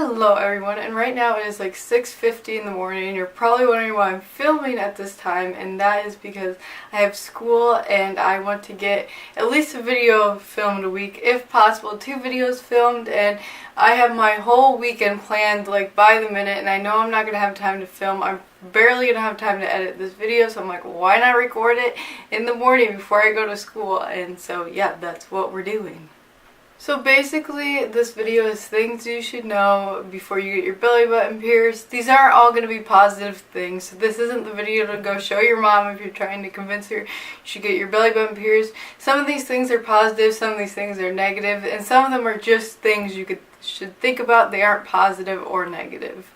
Hello everyone, and right now it is like 6:50 in the morning, and you're probably wondering why I'm filming at this time, and that is because I have school and I want to get at least a video filmed a week, if possible 2 videos filmed, and I have my whole weekend planned like by the minute, and I know I'm not going to have time to film. I'm barely going to have time to edit this video, so I'm like, why not record it in the morning before I go to school? And so yeah, that's what we're doing. So basically, this video is things you should know before you get your belly button pierced. These aren't all going to be positive things. So this isn't the video to go show your mom if you're trying to convince her you should get your belly button pierced. Some of these things are positive, some of these things are negative, and some of them are just things you should think about. They aren't positive or negative.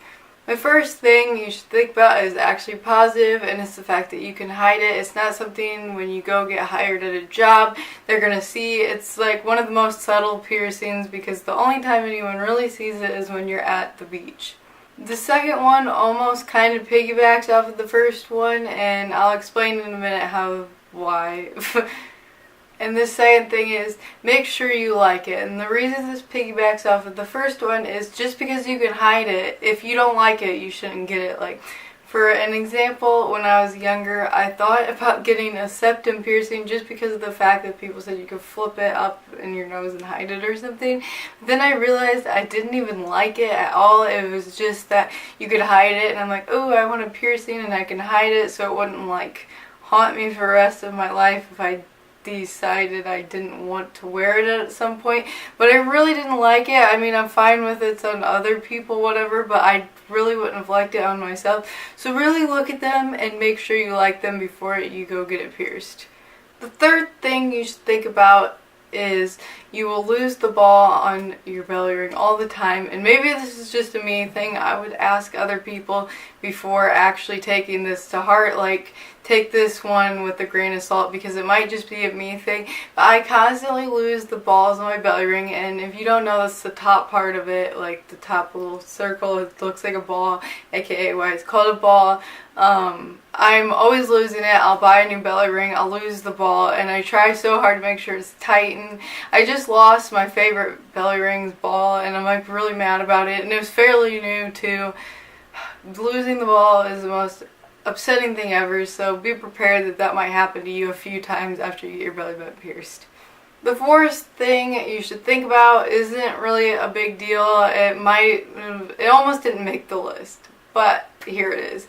My first thing you should think about is actually positive, and it's the fact that you can hide it. It's not something when you go get hired at a job they're going to see. It's like one of the most subtle piercings because the only time anyone really sees it is when you're at the beach. The second one almost kind of piggybacks off of the first one, and I'll explain in a minute why. And the second thing is, make sure you like it. And the reason this piggybacks off of the first one is just because you can hide it, if you don't like it, you shouldn't get it. Like, for an example, when I was younger, I thought about getting a septum piercing just because of the fact that people said you could flip it up in your nose and hide it or something. But then I realized I didn't even like it at all. It was just that you could hide it, and I'm like, oh, I want a piercing and I can hide it so it wouldn't like haunt me for the rest of my life if I decided I didn't want to wear it at some point. But I really didn't like it. I mean, I'm fine with it on other people, whatever, but I really wouldn't have liked it on myself. So really look at them and make sure you like them before you go get it pierced. The third thing you should think about is you will lose the ball on your belly ring all the time, and maybe this is just a me thing. I would ask other people before actually taking this to heart, like, take this one with a grain of salt, because it might just be a me thing, but I constantly lose the balls on my belly ring. And if you don't know, that's the top part of it, like the top little circle. It looks like a ball, aka why it's called a ball. I'm always losing it. I'll buy a new belly ring, I'll lose the ball, and I try so hard to make sure it's tight. And I just lost my favorite belly ring's ball, and I'm like really mad about it, and it was fairly new too. Losing the ball is the most upsetting thing ever, so be prepared that that might happen to you a few times after you get your belly button pierced. The fourth thing you should think about isn't really a big deal. It almost didn't make the list, but here it is.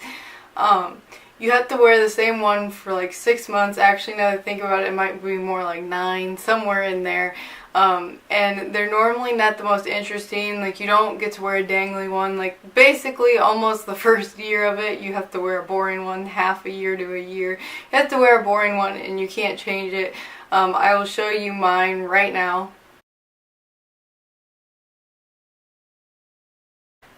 You have to wear the same one for like 6 months. Actually, now that I think about it, it might be more like 9, somewhere in there. And they're normally not the most interesting. Like, you don't get to wear a dangly one. Like, basically almost the first year of it you have to wear a boring one, half a year to a year. You have to wear a boring one and you can't change it. I will show you mine right now.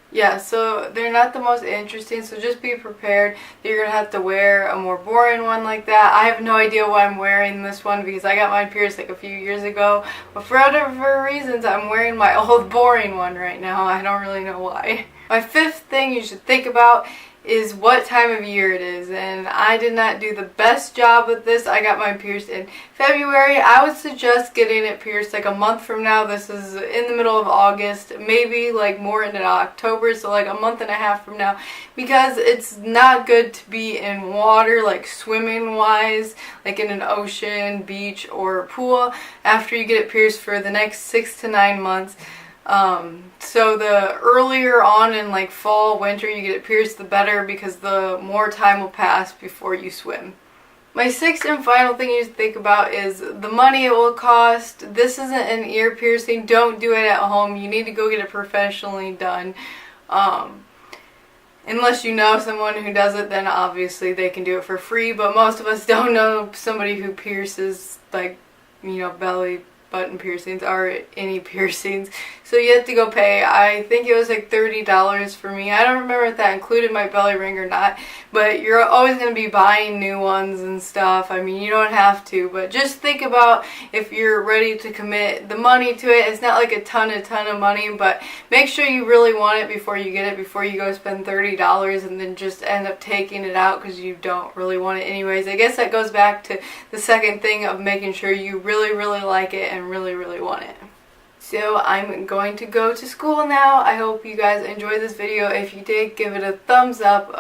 Yeah, so they're not the most interesting, so just be prepared that you're going to have to wear a more boring one like that. I have no idea why I'm wearing this one because I got mine pierced like a few years ago, but for whatever reasons I'm wearing my old boring one right now. I don't really know why. My fifth thing you should think about is what time of year it is, and I did not do the best job with this. I got mine pierced in February. I would suggest getting it pierced like a month from now. This is in the middle of August, maybe like more into October, so like a month and a half from now, because it's not good to be in water, like swimming wise, like in an ocean, beach, or pool after you get it pierced for the next 6 to 9 months. So the earlier on in like fall, winter you get it pierced, the better, because the more time will pass before you swim. My sixth and final thing you should think about is the money it will cost. This isn't an ear piercing. Don't do it at home. You need to go get it professionally done. Unless you know someone who does it, then obviously they can do it for free, but most of us don't know somebody who pierces, like, you know, belly button piercings or any piercings, so you have to go pay. I think it was like $30 for me. I don't remember if that included my belly ring or not, but you're always going to be buying new ones and stuff. I mean, you don't have to, but just think about if you're ready to commit the money to it. It's not like a ton of money, but make sure you really want it before you get it, before you go spend $30 and then just end up taking it out because you don't really want it anyways. I guess that goes back to the second thing of making sure you really like it and really want it. So I'm going to go to school now. I hope you guys enjoyed this video. If you did, give it a thumbs up.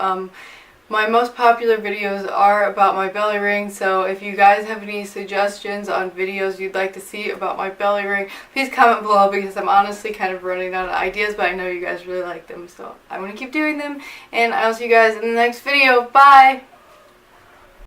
My most popular videos are about my belly ring, so if you guys have any suggestions on videos you'd like to see about my belly ring, please comment below, because I'm honestly kind of running out of ideas, but I know you guys really like them, so I want to keep doing them. And I'll see you guys in the next video. Bye!